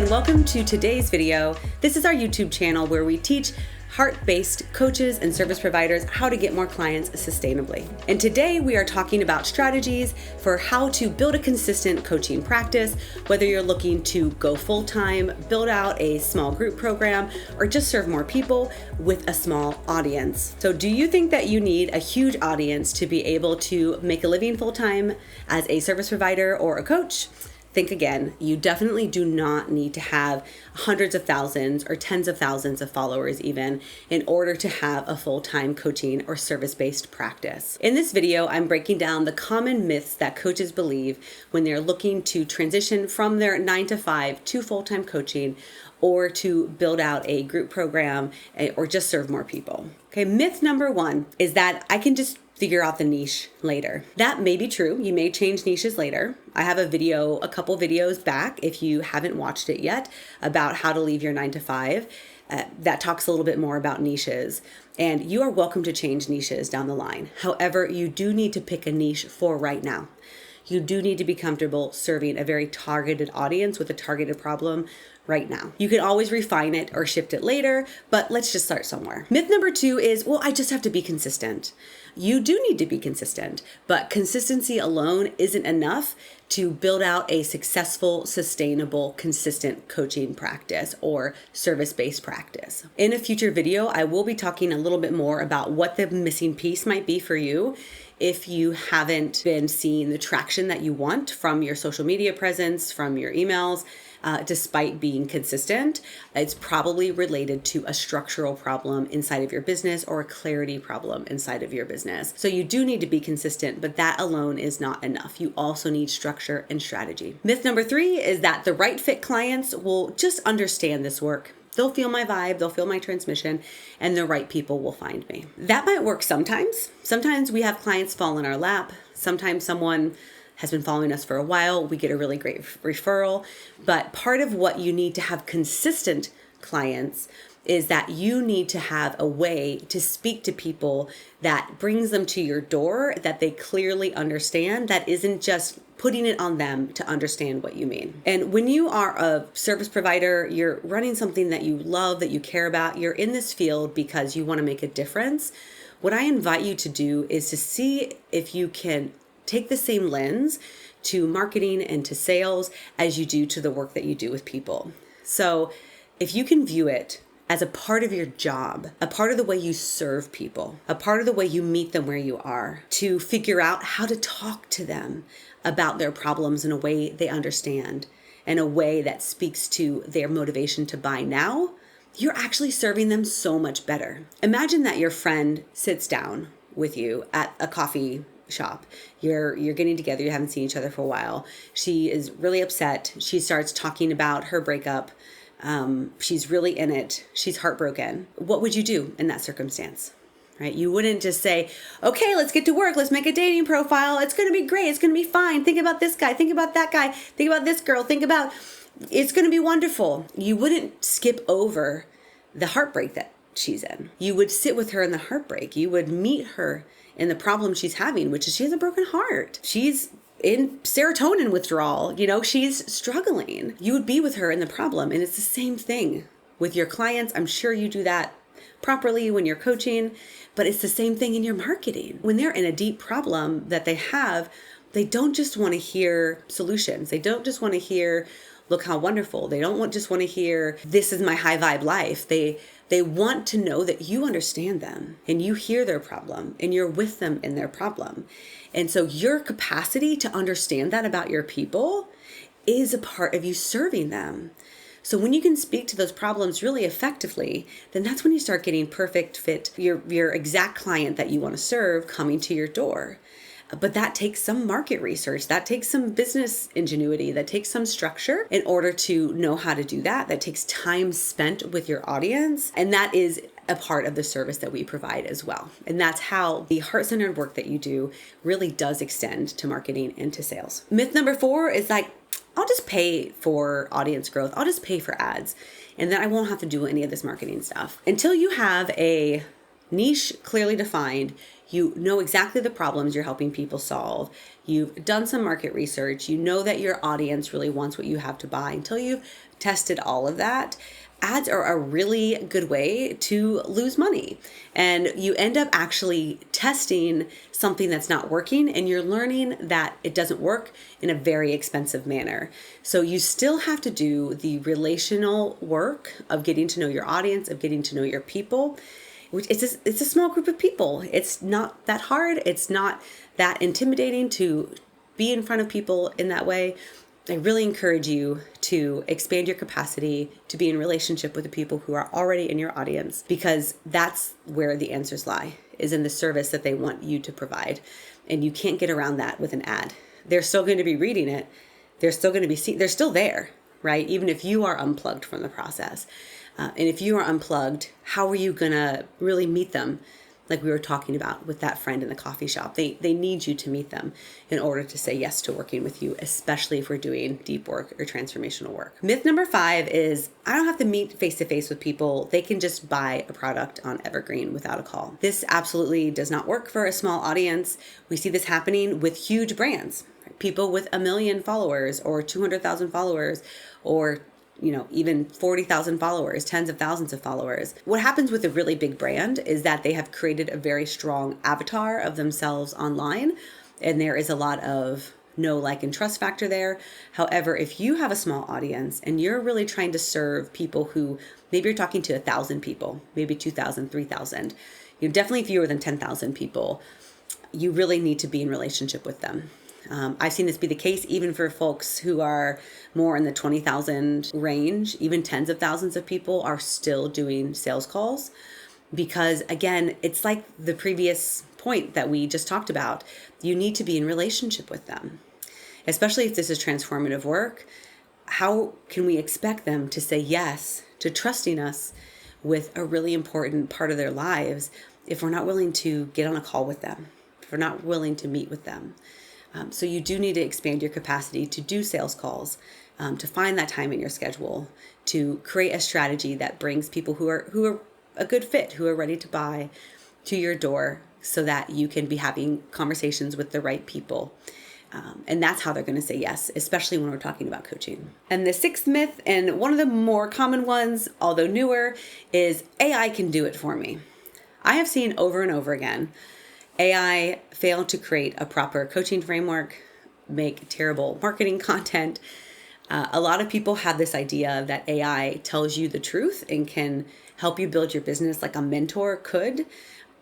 and welcome to today's video. This is our YouTube channel where we teach heart-based coaches and service providers how to get more clients sustainably. And today we are talking about strategies for how to build a consistent coaching practice, whether you're looking to go full-time, build out a small group program, or just serve more people with a small audience. So do you think that you need a huge audience to be able to make a living full-time as a service provider or a coach? Think again. You definitely do not need to have hundreds of thousands or tens of thousands of followers even in order to have a full-time coaching or service-based practice. In this video, I'm breaking down the common myths that coaches believe when they're looking to transition from their 9-to-5 to full-time coaching or to build out a group program or just serve more people. Okay, myth number one is that I can just figure out the niche later. That may be true. You may change niches later. I have a couple videos back, if you haven't watched it yet, about how to leave your 9-to-5. That talks a little bit more about niches. And you are welcome to change niches down the line. However, you do need to pick a niche for right now. You do need to be comfortable serving a very targeted audience with a targeted problem right now. You can always refine it or shift it later, but let's just start somewhere. Myth number two is, well, I just have to be consistent. You do need to be consistent, but consistency alone isn't enough to build out a successful, sustainable, consistent coaching practice or service-based practice. In a future video, I will be talking a little bit more about what the missing piece might be for you if you haven't been seeing the traction that you want from your social media presence, from your emails, despite being consistent. It's probably related to a structural problem inside of your business or a clarity problem inside of your business. So you do need to be consistent, but that alone is not enough. You also need structure and strategy. Myth number three is that the right fit clients will just understand this work. They'll feel my vibe, they'll feel my transmission, and the right people will find me. That might work sometimes. Sometimes we have clients fall in our lap. Sometimes someone has been following us for a while. We get a really great referral. But part of what you need to have consistent clients is that you need to have a way to speak to people that brings them to your door, that they clearly understand, that isn't just putting it on them to understand what you mean. And when you are a service provider, you're running something that you love, that you care about, you're in this field because you want to make a difference. What I invite you to do is to see if you can take the same lens to marketing and to sales as you do to the work that you do with people. So if you can view it as a part of your job, a part of the way you serve people, a part of the way you meet them where you are, to figure out how to talk to them about their problems in a way they understand, in a way that speaks to their motivation to buy now, you're actually serving them so much better. Imagine that your friend sits down with you at a coffee shop. You're getting together, you haven't seen each other for a while. She is really upset. She starts talking about her breakup. She's really in it. She's heartbroken. What would you do in that circumstance? Right? You wouldn't just say, okay, let's get to work. Let's make a dating profile. It's going to be great. It's going to be fine. Think about this guy. Think about that guy. Think about this girl. It's going to be wonderful. You wouldn't skip over the heartbreak that she's in. You would sit with her in the heartbreak. You would meet her in the problem she's having, which is she has a broken heart. She's in serotonin withdrawal. She's struggling. You would be with her in the problem. And it's the same thing with your clients. I'm sure you do that properly when you're coaching, but it's the same thing in your marketing. When they're in a deep problem that they have, they don't just want to hear solutions. They don't just want to hear, look how wonderful. They don't just want to hear, this is my high vibe life. They want to know that you understand them and you hear their problem and you're with them in their problem. And so your capacity to understand that about your people is a part of you serving them. So when you can speak to those problems really effectively, then that's when you start getting perfect fit, your exact client that you want to serve coming to your door. But that takes some market research, that takes some business ingenuity, that takes some structure in order to know how to do that. That takes time spent with your audience. And that is a part of the service that we provide as well. And that's how the heart-centered work that you do really does extend to marketing and to sales. Myth number four is like, I'll just pay for audience growth. I'll just pay for ads. And then I won't have to do any of this marketing stuff. Until you have a niche clearly defined, You know exactly the problems you're helping people solve. You've done some market research. You know that your audience really wants what you have to buy. Until you've tested all of that, ads are a really good way to lose money. And you end up actually testing something that's not working, and you're learning that it doesn't work in a very expensive manner. So you still have to do the relational work of getting to know your audience, of getting to know your people. It's a small group of people. It's not that hard. It's not that intimidating to be in front of people in that way. I really encourage you to expand your capacity to be in relationship with the people who are already in your audience, because that's where the answers lie, is in the service that they want you to provide. And you can't get around that with an ad. They're still going to be reading it. They're still going to be they're still there, right? Even if you are unplugged from the process. And if you are unplugged, how are you going to really meet them? Like we were talking about with that friend in the coffee shop, they need you to meet them in order to say yes to working with you, especially if we're doing deep work or transformational work. Myth number 5 is I don't have to meet face to face with people. They can just buy a product on Evergreen without a call. This absolutely does not work for a small audience. We see this happening with huge brands, right? People with 1 million followers or 200,000 followers or even 40,000 followers, tens of thousands of followers. What happens with a really big brand is that they have created a very strong avatar of themselves online, and there is a lot of know, like, and trust factor there. However, if you have a small audience and you're really trying to serve people who maybe you're talking to 1,000 people, maybe 2,000, 3,000, definitely fewer than 10,000 people, you really need to be in relationship with them. I've seen this be the case even for folks who are more in the 20,000 range. Even tens of thousands of people are still doing sales calls because, again, it's like the previous point that we just talked about. You need to be in relationship with them, especially if this is transformative work. How can we expect them to say yes to trusting us with a really important part of their lives if we're not willing to get on a call with them, if we're not willing to meet with them? So you do need to expand your capacity to do sales calls, to find that time in your schedule, to create a strategy that brings people who are a good fit, who are ready to buy, to your door, so that you can be having conversations with the right people. And that's how they're going to say yes, especially when we're talking about coaching. And the 6th myth, and one of the more common ones, although newer, is AI can do it for me. I have seen over and over again AI fail to create a proper coaching framework, make terrible marketing content. A lot of people have this idea that AI tells you the truth and can help you build your business like a mentor could.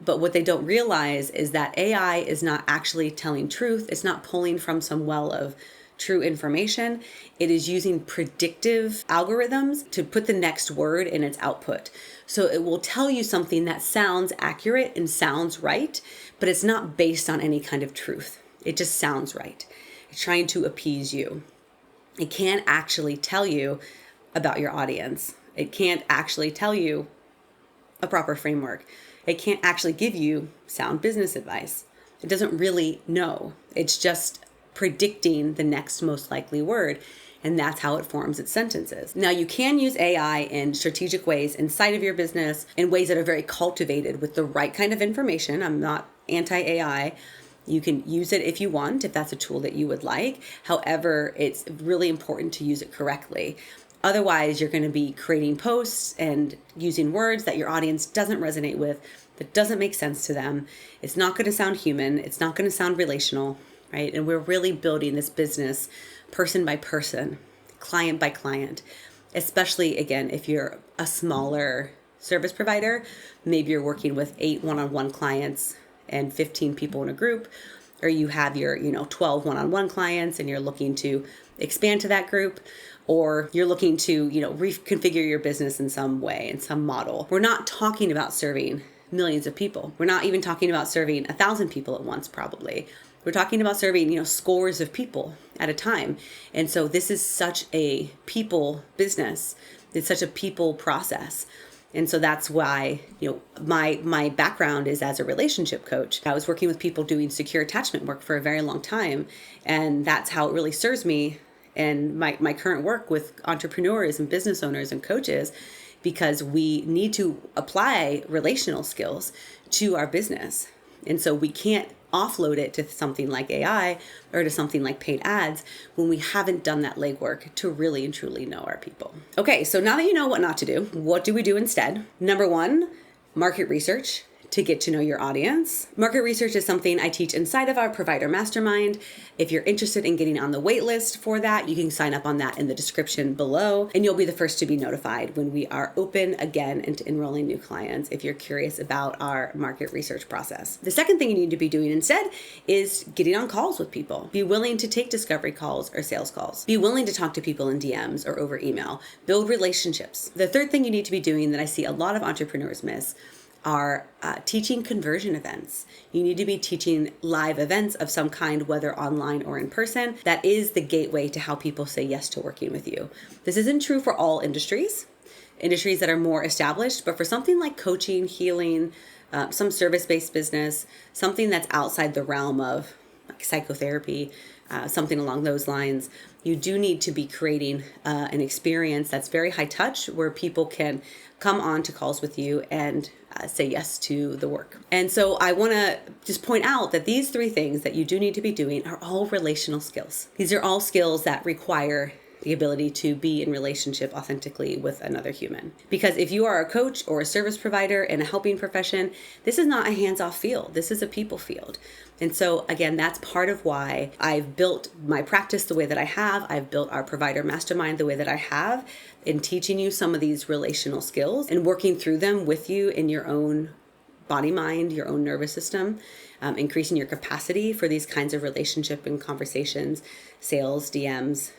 But what they don't realize is that AI is not actually telling truth. It's not pulling from some well of true information. It is using predictive algorithms to put the next word in its output. So it will tell you something that sounds accurate and sounds right, but it's not based on any kind of truth. It just sounds right. It's trying to appease you. It can't actually tell you about your audience. It can't actually tell you a proper framework. It can't actually give you sound business advice. It doesn't really know. It's just predicting the next most likely word, and that's how it forms its sentences. Now, you can use AI in strategic ways inside of your business, in ways that are very cultivated with the right kind of information. I'm not anti-AI. You can use it if you want, if that's a tool that you would like. However, it's really important to use it correctly. Otherwise, you're going to be creating posts and using words that your audience doesn't resonate with, that doesn't make sense to them. It's not going to sound human. It's not going to sound relational, right? And we're really building this business person by person, client by client, especially, again, if you're a smaller service provider. Maybe you're working with 8 one-on-one clients and 15 people in a group, or you have your 12 one-on-one clients and you're looking to expand to that group, or you're looking to reconfigure your business in some way, in some model. We're not talking about serving millions of people. We're not even talking about serving 1,000 people at once, probably. We're talking about serving scores of people at a time. And so this is such a people business. It's such a people process. And so that's why, my background is as a relationship coach. I was working with people doing secure attachment work for a very long time. And that's how it really serves me and my current work with entrepreneurs and business owners and coaches, because we need to apply relational skills to our business. And so we can't offload it to something like AI or to something like paid ads when we haven't done that legwork to really and truly know our people. Okay, so now that you know what not to do, what do we do instead? Number one, market research to get to know your audience. Market research is something I teach inside of our Provider Mastermind. If you're interested in getting on the wait list for that, you can sign up on that in the description below, and you'll be the first to be notified when we are open again and enrolling new clients if you're curious about our market research process. The second thing you need to be doing instead is getting on calls with people. Be willing to take discovery calls or sales calls. Be willing to talk to people in DMs or over email. Build relationships. The third thing you need to be doing that I see a lot of entrepreneurs miss are teaching conversion events. You need to be teaching live events of some kind, whether online or in person. That is the gateway to how people say yes to working with you. This isn't true for all industries that are more established, but for something like coaching, healing, some service-based business, something that's outside the realm of like psychotherapy, something along those lines, you do need to be creating an experience that's very high touch where people can come on to calls with you and say yes to the work. And so I want to just point out that these three things that you do need to be doing are all relational skills. These are all skills that require the ability to be in relationship authentically with another human. Because if you are a coach or a service provider in a helping profession, this is not a hands-off field. This is a people field. And so again, that's part of why I've built my practice the way that I have. I've built our Provider Mastermind the way that I have in teaching you some of these relational skills and working through them with you in your own body, mind, your own nervous system, increasing your capacity for these kinds of relationship and conversations, sales, DMs,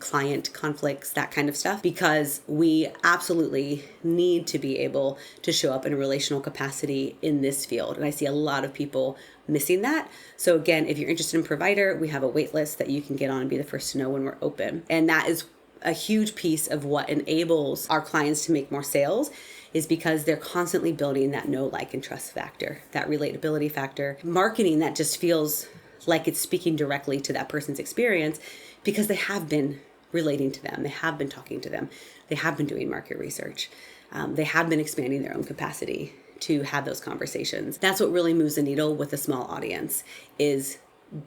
client conflicts, that kind of stuff, because we absolutely need to be able to show up in a relational capacity in this field. And I see a lot of people missing that. So again, if you're interested in Provider, we have a wait list that you can get on and be the first to know when we're open. And that is a huge piece of what enables our clients to make more sales, is because they're constantly building that know, like, and trust factor, that relatability factor, marketing that just feels like it's speaking directly to that person's experience because they have been relating to them. They have been talking to them. They have been doing market research. They have been expanding their own capacity to have those conversations. That's what really moves the needle with a small audience, is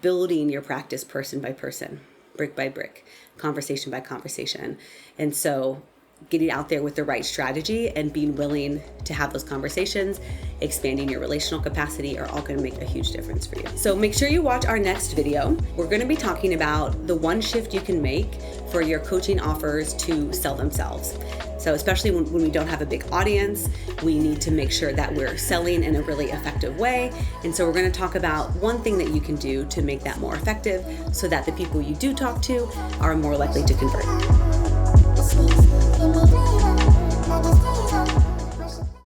building your practice person by person, brick by brick, conversation by conversation. And so getting out there with the right strategy and being willing to have those conversations, expanding your relational capacity, are all going to make a huge difference for you. So make sure you watch our next video. We're going to be talking about the one shift you can make for your coaching offers to sell themselves. So especially when we don't have a big audience, we need to make sure that we're selling in a really effective way. And so we're going to talk about one thing that you can do to make that more effective so that the people you do talk to are more likely to convert.